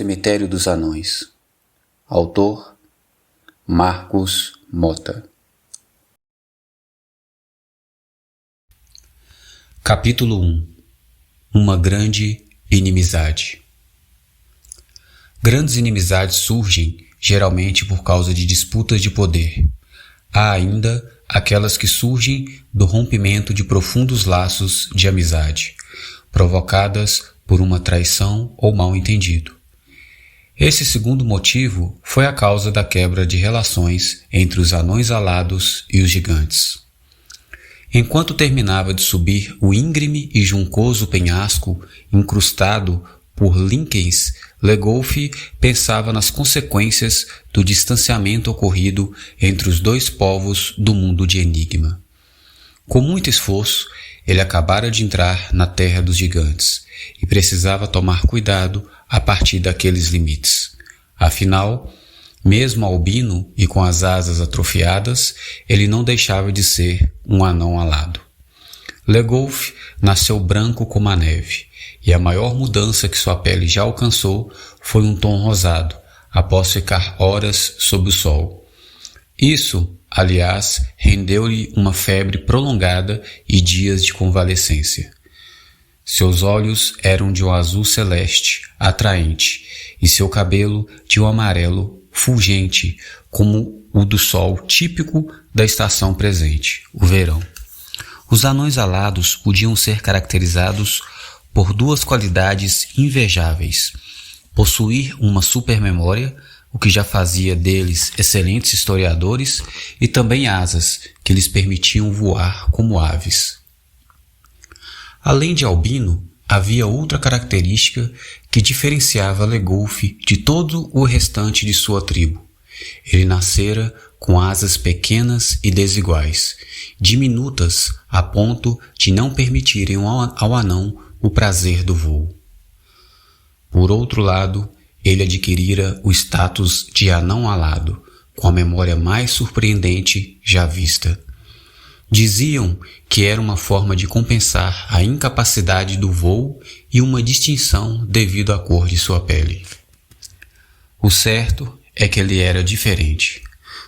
Cemitério dos Anões. Autor: Marcos Mota. Capítulo 1. Uma grande inimizade. Grandes inimizades surgem, geralmente por causa de disputas de poder. Há ainda aquelas que surgem do rompimento de profundos laços de amizade, provocadas por uma traição ou mal-entendido. Esse segundo motivo foi a causa da quebra de relações entre os anões alados e os gigantes. Enquanto terminava de subir o íngreme e juncoso penhasco incrustado por líquens, Legolf pensava nas consequências do distanciamento ocorrido entre os dois povos do mundo de Enigma. Com muito esforço, ele acabara de entrar na terra dos gigantes e precisava tomar cuidado a partir daqueles limites. Afinal, mesmo albino e com as asas atrofiadas, ele não deixava de ser um anão alado. Legolf nasceu branco como a neve, e a maior mudança que sua pele já alcançou foi um tom rosado, após ficar horas sob o sol. Isso, aliás, rendeu-lhe uma febre prolongada e dias de convalescência. Seus olhos eram de um azul celeste, atraente, e seu cabelo de um amarelo fulgente, como o do sol típico da estação presente, o verão. Os anões alados podiam ser caracterizados por duas qualidades invejáveis: possuir uma supermemória, o que já fazia deles excelentes historiadores, e também asas, que lhes permitiam voar como aves. Além de albino, havia outra característica que diferenciava Legolf de todo o restante de sua tribo. Ele nascera com asas pequenas e desiguais, diminutas a ponto de não permitirem ao anão o prazer do voo. Por outro lado, ele adquirira o status de anão alado, com a memória mais surpreendente já vista. Diziam que era uma forma de compensar a incapacidade do voo e uma distinção devido à cor de sua pele. O certo é que ele era diferente.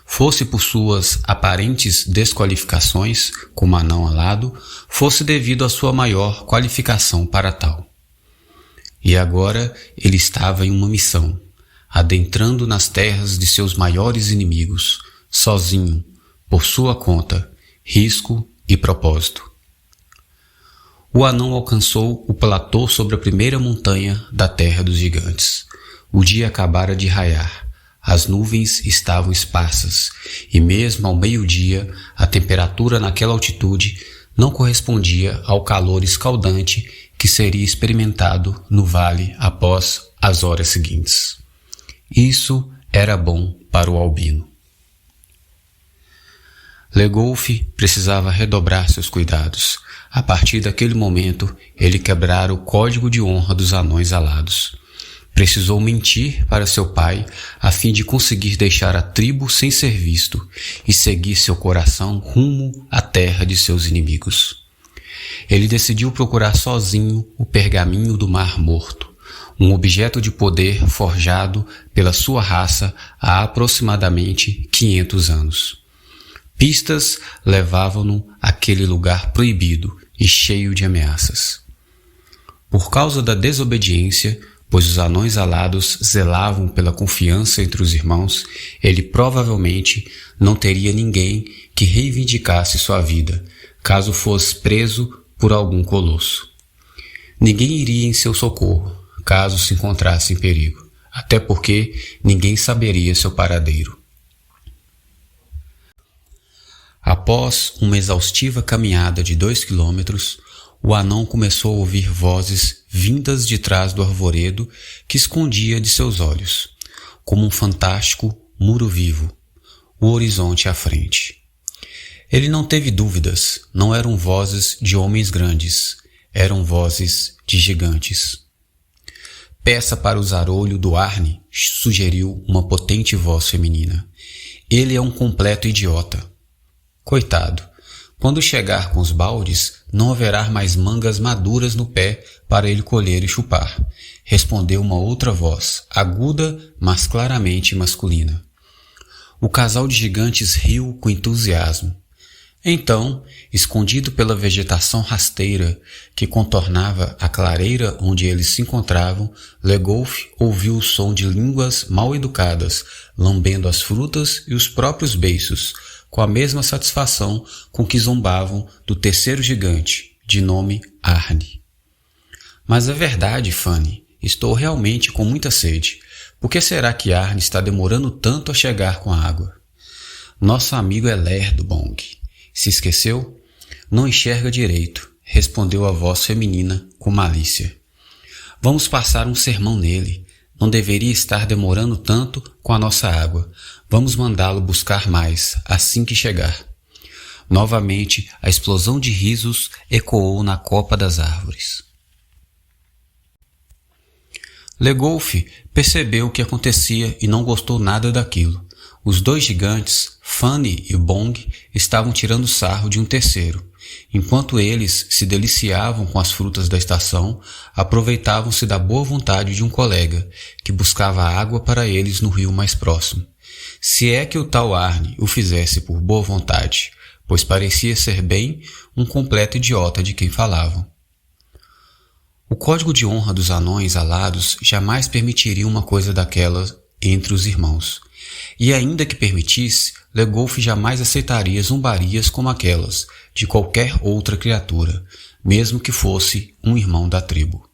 Fosse por suas aparentes desqualificações como anão alado, fosse devido à sua maior qualificação para tal. E agora ele estava em uma missão, adentrando nas terras de seus maiores inimigos, sozinho, por sua conta, risco e propósito. O anão alcançou o platô sobre a primeira montanha da terra dos gigantes. O dia acabara de raiar. As nuvens estavam esparsas, e mesmo ao meio-dia, a temperatura naquela altitude não correspondia ao calor escaldante que seria experimentado no vale após as horas seguintes. Isso era bom para o albino. Legolf precisava redobrar seus cuidados. A partir daquele momento, ele quebrara o código de honra dos anões alados. Precisou mentir para seu pai a fim de conseguir deixar a tribo sem ser visto e seguir seu coração rumo à terra de seus inimigos. Ele decidiu procurar sozinho o pergaminho do Mar Morto, um objeto de poder forjado pela sua raça há aproximadamente 500 anos. Pistas levavam-no àquele lugar proibido e cheio de ameaças. Por causa da desobediência, pois os anões alados zelavam pela confiança entre os irmãos, ele provavelmente não teria ninguém que reivindicasse sua vida, caso fosse preso por algum colosso. Ninguém iria em seu socorro, caso se encontrasse em perigo, até porque ninguém saberia seu paradeiro. Após uma exaustiva caminhada de 2 quilômetros, o anão começou a ouvir vozes vindas de trás do arvoredo que escondia de seus olhos, como um fantástico muro vivo, o horizonte à frente. Ele não teve dúvidas, não eram vozes de homens grandes, eram vozes de gigantes. Peça para usar olho do Arne, sugeriu uma potente voz feminina. Ele é um completo idiota. Coitado, Quando chegar com os baldes, não haverá mais mangas maduras no pé para ele colher e chupar, respondeu uma outra voz, aguda, mas claramente masculina. O casal de gigantes riu com entusiasmo. Então, escondido pela vegetação rasteira que contornava a clareira onde eles se encontravam, Legolf ouviu o som de línguas mal educadas, lambendo as frutas e os próprios beiços, com a mesma satisfação com que zombavam do terceiro gigante, de nome Arne. Mas é verdade, Fanny, estou realmente com muita sede. Por que será que Arne está demorando tanto a chegar com a água? Nosso amigo é lerdo, Bong. Se esqueceu? Não enxerga direito, respondeu a voz feminina com malícia. Vamos passar um sermão nele. Não deveria estar demorando tanto com a nossa água. Vamos mandá-lo buscar mais, assim que chegar. Novamente, a explosão de risos ecoou na copa das árvores. Legolf percebeu o que acontecia e não gostou nada daquilo. Os dois gigantes, Fanny e Bong, estavam tirando sarro de um terceiro. Enquanto eles se deliciavam com as frutas da estação, aproveitavam-se da boa vontade de um colega, que buscava água para eles no rio mais próximo. Se é que o tal Arne o fizesse por boa vontade, pois parecia ser bem um completo idiota de quem falavam. O código de honra dos anões alados jamais permitiria uma coisa daquela entre os irmãos. E ainda que permitisse, Legolf jamais aceitaria zombarias como aquelas de qualquer outra criatura, mesmo que fosse um irmão da tribo.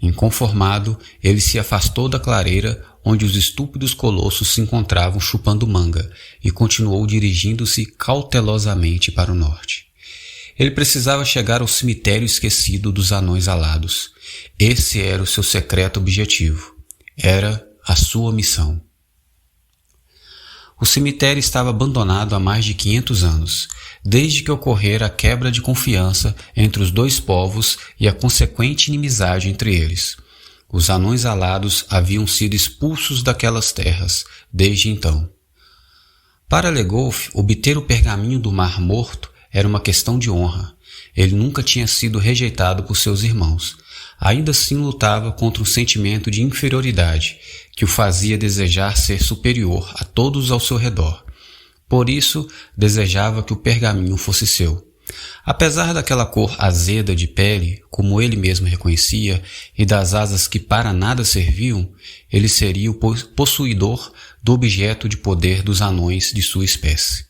Inconformado, ele se afastou da clareira onde os estúpidos colossos se encontravam chupando manga e continuou dirigindo-se cautelosamente para o norte. Ele precisava chegar ao cemitério esquecido dos anões alados. Esse era o seu secreto objetivo. Era a sua missão. O cemitério estava abandonado há mais de 500 anos, desde que ocorrera a quebra de confiança entre os dois povos e a consequente inimizade entre eles. Os anões alados haviam sido expulsos daquelas terras desde então. Para Legolf, obter o pergaminho do Mar Morto era uma questão de honra. Ele nunca tinha sido rejeitado por seus irmãos. Ainda assim lutava contra um sentimento de inferioridade que o fazia desejar ser superior a todos ao seu redor. Por isso, desejava que o pergaminho fosse seu. Apesar daquela cor azeda de pele, como ele mesmo reconhecia, e das asas que para nada serviam, ele seria o possuidor do objeto de poder dos anões de sua espécie.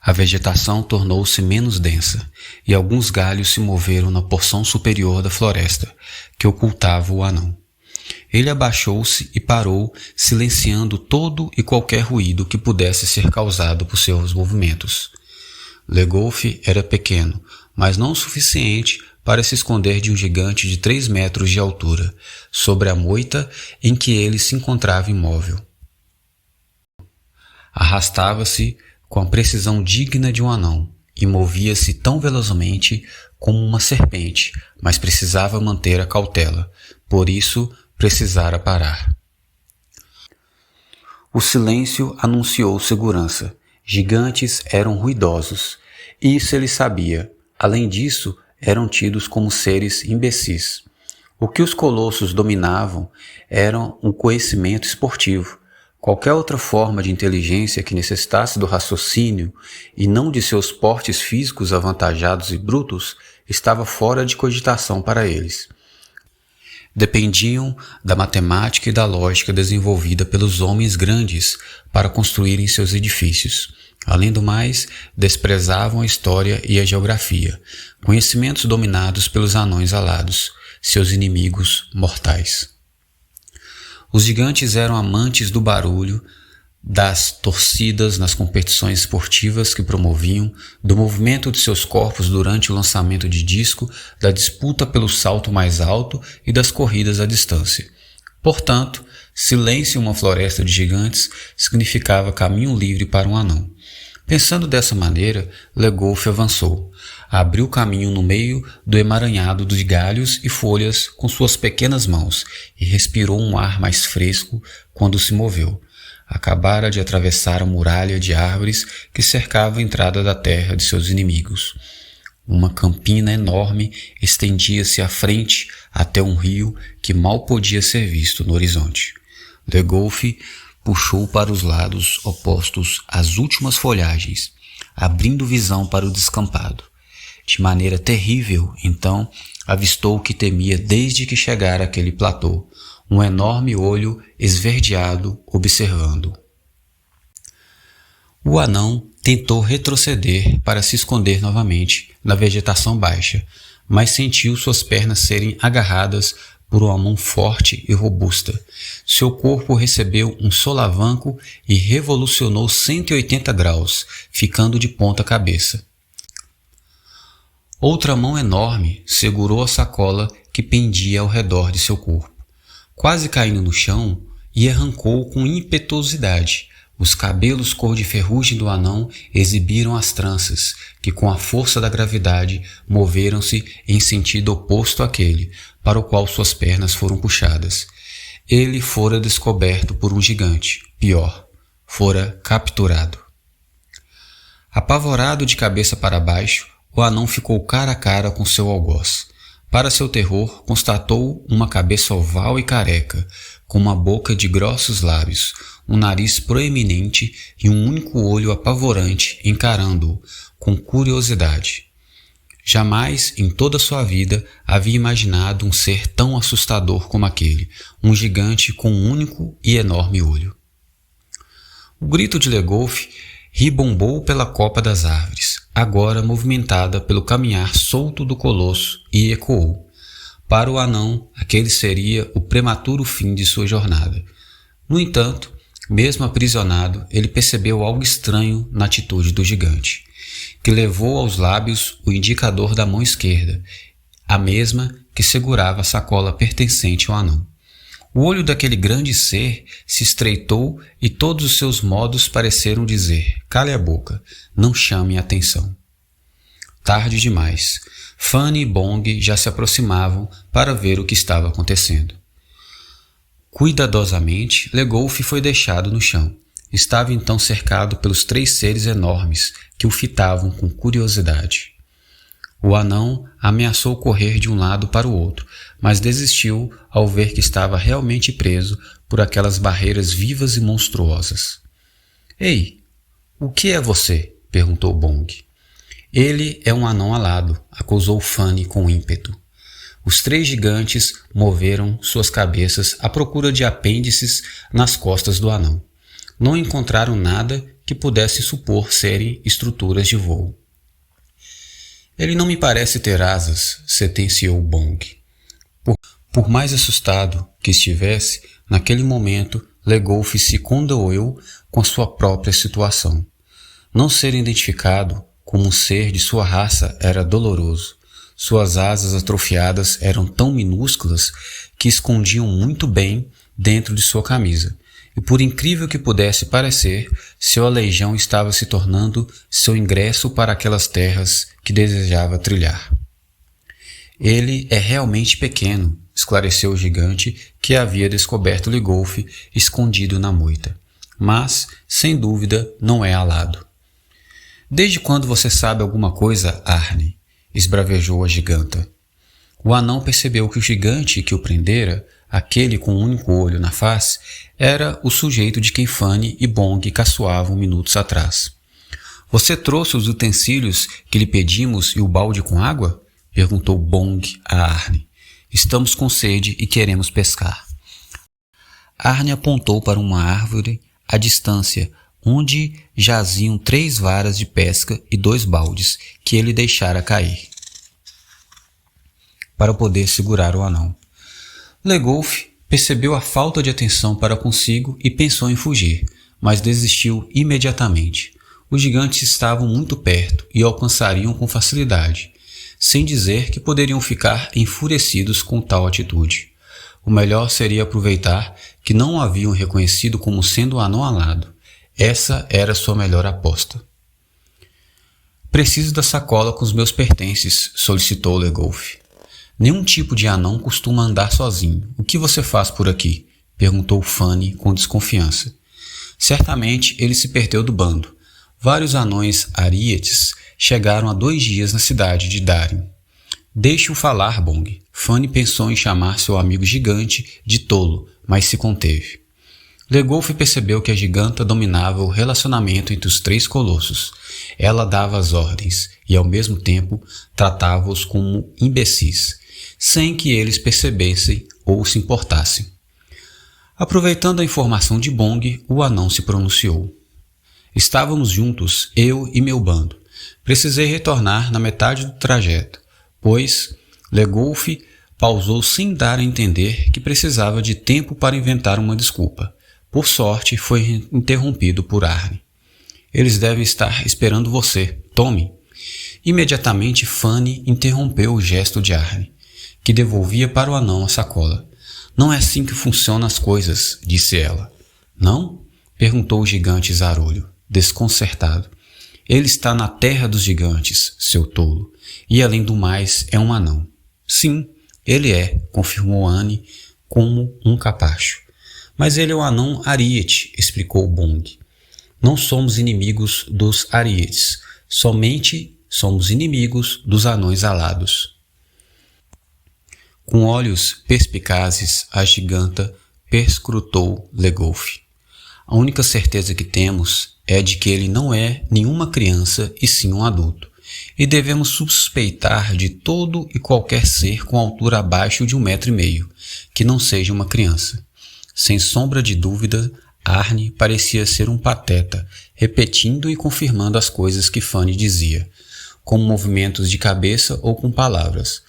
A vegetação tornou-se menos densa, e alguns galhos se moveram na porção superior da floresta, que ocultava o anão. Ele abaixou-se e parou, silenciando todo e qualquer ruído que pudesse ser causado por seus movimentos. Legolf era pequeno, mas não o suficiente para se esconder de um gigante de 3 metros de altura, sobre a moita em que ele se encontrava imóvel. Arrastava-se com a precisão digna de um anão, e movia-se tão velozmente como uma serpente, mas precisava manter a cautela, por isso precisara parar. O silêncio anunciou segurança. Gigantes eram ruidosos, e isso ele sabia. Além disso, eram tidos como seres imbecis. O que os colossos dominavam era um conhecimento esportivo. Qualquer outra forma de inteligência que necessitasse do raciocínio e não de seus portes físicos avantajados e brutos estava fora de cogitação para eles. Dependiam da matemática e da lógica desenvolvida pelos homens grandes para construírem seus edifícios. Além do mais, desprezavam a história e a geografia, conhecimentos dominados pelos anões alados, seus inimigos mortais. Os gigantes eram amantes do barulho, das torcidas nas competições esportivas que promoviam, do movimento de seus corpos durante o lançamento de disco, da disputa pelo salto mais alto e das corridas à distância. Portanto, silêncio em uma floresta de gigantes significava caminho livre para um anão. Pensando dessa maneira, Legolf avançou. Abriu caminho no meio do emaranhado de galhos e folhas com suas pequenas mãos e respirou um ar mais fresco quando se moveu. acabara de atravessar a muralha de árvores que cercava a entrada da terra de seus inimigos. Uma campina enorme estendia-se à frente até um rio que mal podia ser visto no horizonte. Legolf puxou para os lados opostos as últimas folhagens, abrindo visão para o descampado. De maneira terrível, então, avistou o que temia desde que chegara àquele platô, um enorme olho esverdeado observando. O anão tentou retroceder para se esconder novamente na vegetação baixa, mas sentiu suas pernas serem agarradas por uma mão forte e robusta. Seu corpo recebeu um solavanco e revolucionou 180 graus, ficando de ponta cabeça. Outra mão enorme segurou a sacola que pendia ao redor de seu corpo. Quase caindo no chão, e arrancou com impetuosidade. Os cabelos cor de ferrugem do anão exibiram as tranças, que com a força da gravidade moveram-se em sentido oposto àquele, para o qual suas pernas foram puxadas. Ele fora descoberto por um gigante, pior, fora capturado. Apavorado de cabeça para baixo, o anão ficou cara a cara com seu algoz. Para seu terror, constatou uma cabeça oval e careca, com uma boca de grossos lábios, um nariz proeminente e um único olho apavorante encarando-o com curiosidade. Jamais em toda sua vida havia imaginado um ser tão assustador como aquele, um gigante com um único e enorme olho. O grito de Legolf ribombou pela copa das árvores, agora movimentada pelo caminhar solto do colosso, e ecoou. Para o anão, aquele seria o prematuro fim de sua jornada. No entanto, mesmo aprisionado, ele percebeu algo estranho na atitude do gigante, que levou aos lábios o indicador da mão esquerda, a mesma que segurava a sacola pertencente ao anão. O olho daquele grande ser se estreitou e todos os seus modos pareceram dizer: cale a boca, não chame a atenção. Tarde demais. Fanny e Bong já se aproximavam para ver o que estava acontecendo. Cuidadosamente, Legolf foi deixado no chão. Estava então cercado pelos 3 seres enormes que o fitavam com curiosidade. O anão ameaçou correr de um lado para o outro, mas desistiu ao ver que estava realmente preso por aquelas barreiras vivas e monstruosas. — Ei, o que é você? — perguntou Bong. — Ele é um anão alado — acusou Fanny com ímpeto. Os 3 gigantes moveram suas cabeças à procura de apêndices nas costas do anão. Não encontraram nada que pudesse supor serem estruturas de voo. — Ele não me parece ter asas — sentenciou Bong. Por mais assustado que estivesse, naquele momento, Legolf se condoeu com sua própria situação. Não ser identificado como um ser de sua raça era doloroso. Suas asas atrofiadas eram tão minúsculas que escondiam muito bem dentro de sua camisa. E por incrível que pudesse parecer, seu aleijão estava se tornando seu ingresso para aquelas terras que desejava trilhar. — Ele é realmente pequeno — esclareceu o gigante que havia descoberto Legolf escondido na moita. — Mas, sem dúvida, não é alado. — Desde quando você sabe alguma coisa, Arne? — esbravejou a giganta. O anão percebeu que o gigante que o prendera, aquele com um único olho na face, era o sujeito de quem Fanny e Bong caçoavam minutos atrás. — Você trouxe os utensílios que lhe pedimos e o balde com água? — perguntou Bong a Arne. — Estamos com sede e queremos pescar. Arne apontou para uma árvore à distância, onde jaziam 3 varas de pesca e 2 baldes que ele deixara cair para poder segurar o anão. Legolf percebeu a falta de atenção para consigo e pensou em fugir, mas desistiu imediatamente. Os gigantes estavam muito perto e o alcançariam com facilidade, sem dizer que poderiam ficar enfurecidos com tal atitude. O melhor seria aproveitar que não o haviam reconhecido como sendo um anão alado. Essa era sua melhor aposta. — Preciso da sacola com os meus pertences — solicitou Legolf. — Nenhum tipo de anão costuma andar sozinho. O que você faz por aqui? — perguntou Fanny com desconfiança. Certamente ele se perdeu do bando. Vários anões arietes chegaram há 2 dias na cidade de Darim. Deixe-o falar, Bong. Fanny pensou em chamar seu amigo gigante de tolo, mas se conteve. Legolf percebeu que a giganta dominava o relacionamento entre os 3 colossos. Ela dava as ordens e, ao mesmo tempo, tratava-os como imbecis, sem que eles percebessem ou se importassem. Aproveitando a informação de Bong, o anão se pronunciou. Estávamos juntos, eu e meu bando. Precisei retornar na metade do trajeto, pois Legolf pausou sem dar a entender que precisava de tempo para inventar uma desculpa. Por sorte, foi interrompido por Arne. Eles devem estar esperando você. Tome. Imediatamente, Fanny interrompeu o gesto de Arne, que devolvia para o anão a sacola. Não é assim que funcionam as coisas, disse ela. Não? Perguntou o gigante Zarolho, desconcertado. Ele está na terra dos gigantes, seu tolo, e além do mais é um anão. Sim, ele é, confirmou Anne como um capacho. Mas ele é um anão ariete, explicou Bong. Não somos inimigos dos arietes, somente somos inimigos dos anões alados. Com olhos perspicazes, a giganta perscrutou Legolf. A única certeza que temos é de que ele não é nenhuma criança e sim um adulto, e devemos suspeitar de todo e qualquer ser com altura abaixo de 1,5 metro, que não seja uma criança. Sem sombra de dúvida, Arne parecia ser um pateta, repetindo e confirmando as coisas que Fanny dizia, com movimentos de cabeça ou com palavras.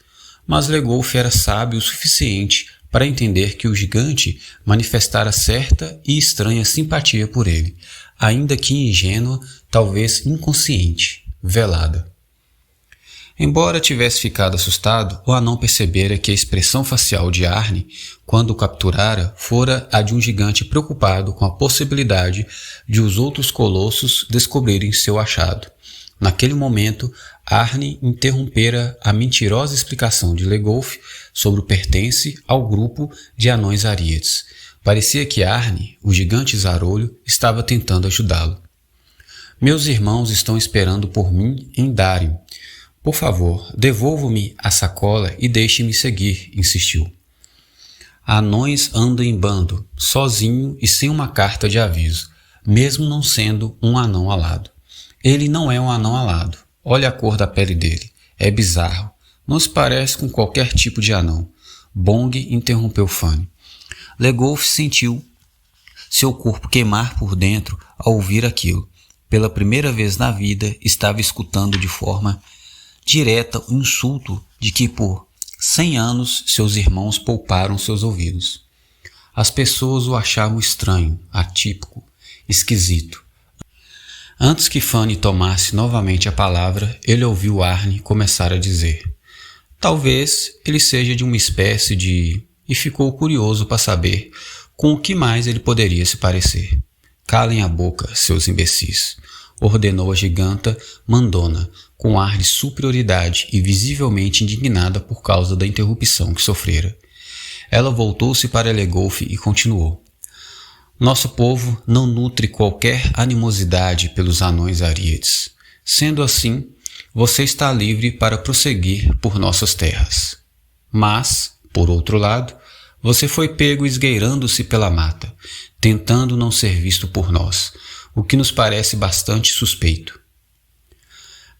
Mas Legolf era sábio o suficiente para entender que o gigante manifestara certa e estranha simpatia por ele, ainda que ingênua, talvez inconsciente, velada. Embora tivesse ficado assustado, o anão percebera que a expressão facial de Arne, quando o capturara, fora a de um gigante preocupado com a possibilidade de os outros colossos descobrirem seu achado. Naquele momento, Arne interrompera a mentirosa explicação de Legolf sobre o pertence ao grupo de anões arietes. Parecia que Arne, o gigante zarolho, estava tentando ajudá-lo. Meus irmãos estão esperando por mim em Darim. Por favor, devolva-me a sacola e deixe-me seguir, insistiu. Anões andam em bando, sozinho e sem uma carta de aviso, mesmo não sendo um anão alado. Ele não é um anão alado. Olha a cor da pele dele. É bizarro. Não se parece com qualquer tipo de anão. Bong interrompeu Fanny. Legolf sentiu seu corpo queimar por dentro ao ouvir aquilo. Pela primeira vez na vida, estava escutando de forma direta o insulto de que por 100 anos seus irmãos pouparam seus ouvidos. As pessoas o achavam estranho, atípico, esquisito. Antes que Fanny tomasse novamente a palavra, ele ouviu Arne começar a dizer: talvez ele seja de uma espécie de... e ficou curioso para saber com o que mais ele poderia se parecer. Calem a boca, seus imbecis, ordenou a giganta mandona, com ar de superioridade e visivelmente indignada por causa da interrupção que sofrera. Ela voltou-se para Legolf e continuou. Nosso povo não nutre qualquer animosidade pelos anões arietes. Sendo assim, você está livre para prosseguir por nossas terras. Mas, por outro lado, você foi pego esgueirando-se pela mata, tentando não ser visto por nós, o que nos parece bastante suspeito.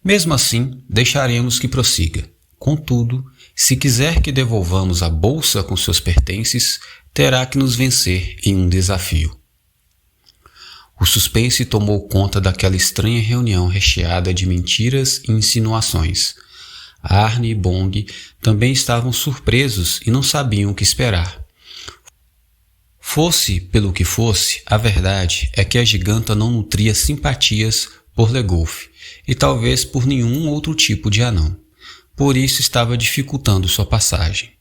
Mesmo assim, deixaremos que prossiga. Contudo, se quiser que devolvamos a bolsa com seus pertences, terá que nos vencer em um desafio. O suspense tomou conta daquela estranha reunião recheada de mentiras e insinuações. Arne e Bong também estavam surpresos e não sabiam o que esperar. Fosse pelo que fosse, a verdade é que a giganta não nutria simpatias por Legolf e talvez por nenhum outro tipo de anão. Por isso estava dificultando sua passagem.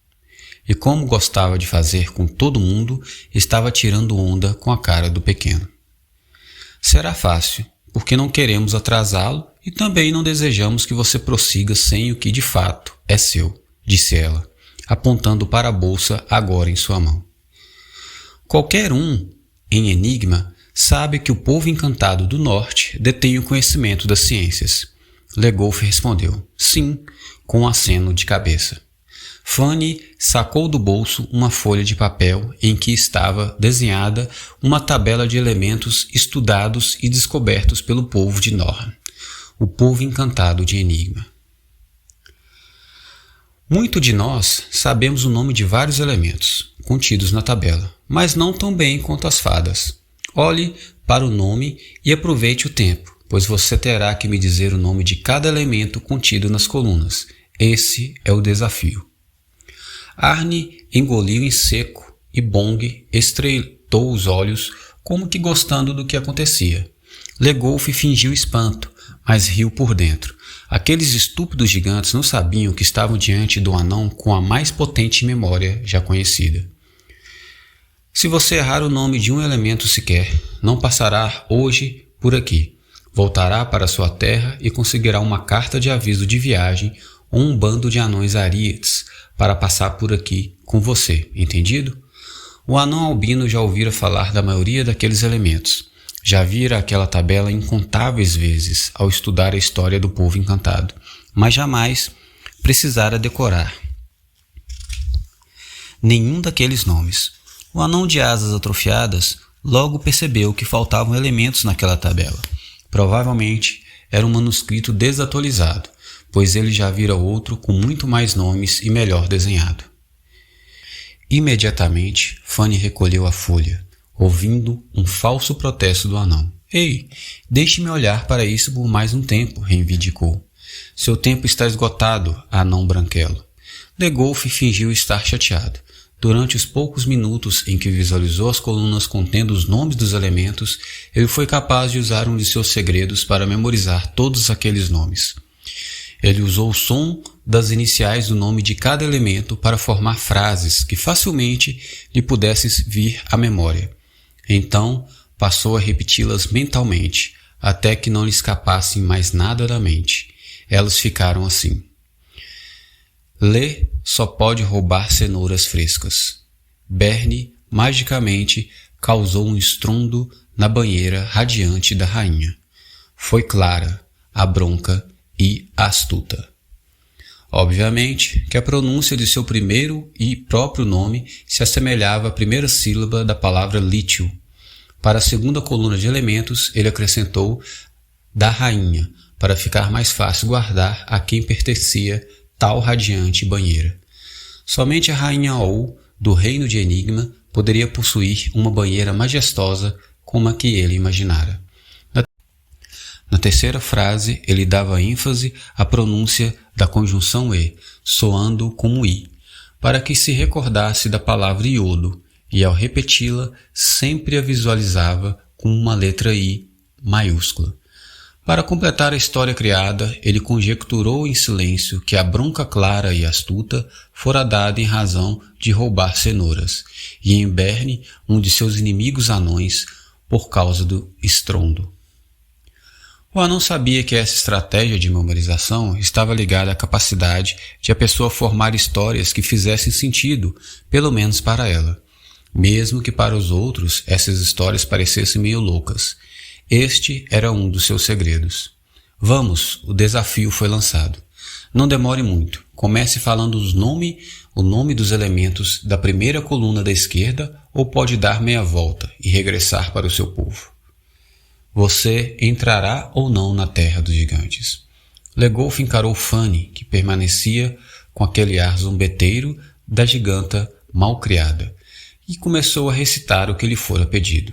E como gostava de fazer com todo mundo, estava tirando onda com a cara do pequeno. Será fácil, porque não queremos atrasá-lo e também não desejamos que você prossiga sem o que de fato é seu, disse ela, apontando para a bolsa agora em sua mão. Qualquer um, em Enigma, Sabe que o povo encantado do norte detém o conhecimento das ciências. Legolf respondeu, sim, com um aceno de cabeça. Fanny sacou do bolso uma folha de papel em que estava desenhada uma tabela de elementos estudados e descobertos pelo povo de Norham, o povo encantado de Enigma. Muito de nós sabemos o nome de vários elementos contidos na tabela, mas não tão bem quanto as fadas. Olhe para o nome e aproveite o tempo, pois você terá que me dizer o nome de cada elemento contido nas colunas. Esse é o desafio. Arne engoliu em seco e Bong estreitou os olhos como que gostando do que acontecia. Legolf fingiu espanto, mas riu por dentro. Aqueles estúpidos gigantes não sabiam que estavam diante do anão com a mais potente memória já conhecida. Se você errar o nome de um elemento sequer, não passará hoje por aqui. Voltará para sua terra e conseguirá uma carta de aviso de viagem ou um bando de anões arietes para passar por aqui com você, entendido? O anão albino já ouvira falar da maioria daqueles elementos. Já vira aquela tabela incontáveis vezes ao estudar a história do povo encantado, mas jamais precisara decorar nenhum daqueles nomes. O anão de asas atrofiadas logo percebeu que faltavam elementos naquela tabela. Provavelmente era um manuscrito desatualizado, pois ele já vira outro com muito mais nomes e melhor desenhado. Imediatamente, Fanny recolheu a folha, ouvindo um falso protesto do anão. Ei, deixe-me olhar para isso por mais um tempo, reivindicou. Seu tempo está esgotado, anão branquelo. Legolf fingiu estar chateado. Durante os poucos minutos em que visualizou as colunas contendo os nomes dos elementos, ele foi capaz de usar um de seus segredos para memorizar todos aqueles nomes. Ele usou o som das iniciais do nome de cada elemento para formar frases que facilmente lhe pudessem vir à memória. Então, passou a repeti-las mentalmente, até que não lhe escapassem mais nada da mente. Elas ficaram assim. Lê só pode roubar cenouras frescas. Berne, magicamente, causou um estrondo na banheira radiante da rainha. Foi clara, a bronca e astuta. Obviamente que a pronúncia de seu primeiro e próprio nome se assemelhava à primeira sílaba da palavra lítio. Para a segunda coluna de elementos, ele acrescentou da rainha, para ficar mais fácil guardar a quem pertencia tal radiante banheira. Somente a rainha Ou, do reino de Enigma, poderia possuir uma banheira majestosa como a que ele imaginara. Na terceira frase, ele dava ênfase à pronúncia da conjunção E, soando como I, para que se recordasse da palavra iodo, e ao repeti-la, sempre a visualizava com uma letra I maiúscula. Para completar a história criada, ele conjecturou em silêncio que a bronca clara e astuta fora dada em razão de roubar cenouras, e em Berne, um de seus inimigos anões, por causa do estrondo. O anão sabia que essa estratégia de memorização estava ligada à capacidade de a pessoa formar histórias que fizessem sentido, pelo menos para ela, mesmo que para os outros essas histórias parecessem meio loucas. Este era um dos seus segredos. Vamos, o desafio foi lançado. Não demore muito. Comece falando o nome dos elementos da primeira coluna da esquerda ou pode dar meia volta e regressar para o seu povo. Você entrará ou não na terra dos gigantes? Legolf encarou Fanny, que permanecia com aquele ar zombeteiro da giganta malcriada, e começou a recitar o que lhe fora pedido.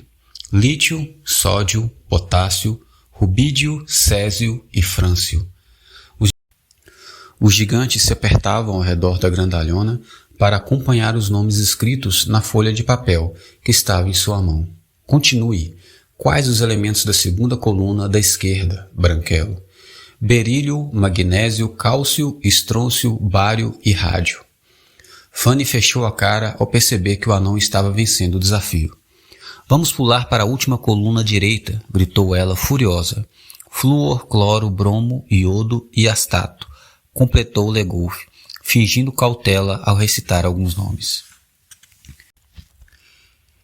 Lítio, sódio, potássio, rubídio, césio e frâncio. Os gigantes se apertavam ao redor da grandalhona para acompanhar os nomes escritos na folha de papel que estava em sua mão. Continue. Quais os elementos da segunda coluna da esquerda, branquelo? Berílio, magnésio, cálcio, estrôncio, bário e rádio. Fanny fechou a cara ao perceber que o anão estava vencendo o desafio. Vamos pular para a última coluna direita, gritou ela furiosa. Flúor, cloro, bromo, iodo e astato, completou Legolf, fingindo cautela ao recitar alguns nomes.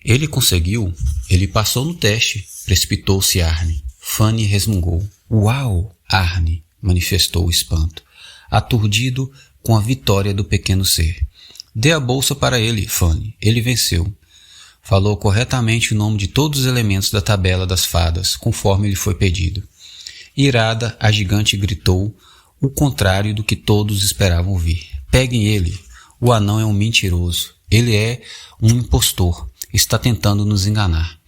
Ele conseguiu? Ele passou no teste, precipitou-se Arne. Fanny resmungou. Uau! Arne manifestou o espanto, aturdido com a vitória do pequeno ser. Dê a bolsa para ele, Fanny. Ele venceu. Falou corretamente o nome de todos os elementos da tabela das fadas, conforme lhe foi pedido. Irada, a gigante gritou o contrário do que todos esperavam ouvir. Peguem ele. O anão é um mentiroso. Ele é um impostor. Está tentando nos enganar.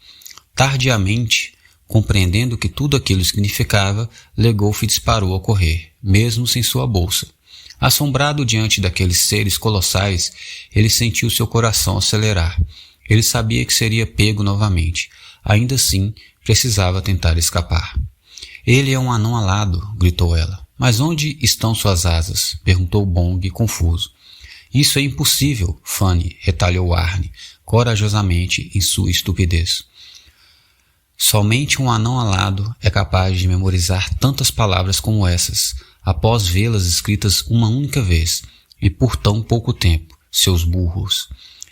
Tardiamente, compreendendo que tudo aquilo significava, Legolf disparou a correr, mesmo sem sua bolsa. Assombrado diante daqueles seres colossais, ele sentiu seu coração acelerar. Ele sabia que seria pego novamente. Ainda assim, precisava tentar escapar. Ele é um anão alado, gritou ela. Mas onde estão suas asas? Perguntou Bong, confuso. Isso é impossível, Fanny, retalhou Arne, corajosamente em sua estupidez. Somente um anão alado é capaz de memorizar tantas palavras como essas, após vê-las escritas uma única vez, e por tão pouco tempo, seus burros.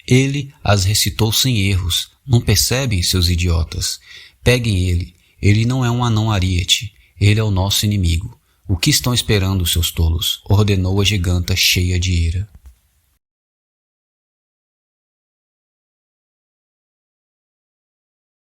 Ele as recitou sem erros, não percebem, seus idiotas? Peguem ele, ele não é um anão ariete, ele é o nosso inimigo. O que estão esperando, seus tolos? Ordenou a giganta cheia de ira.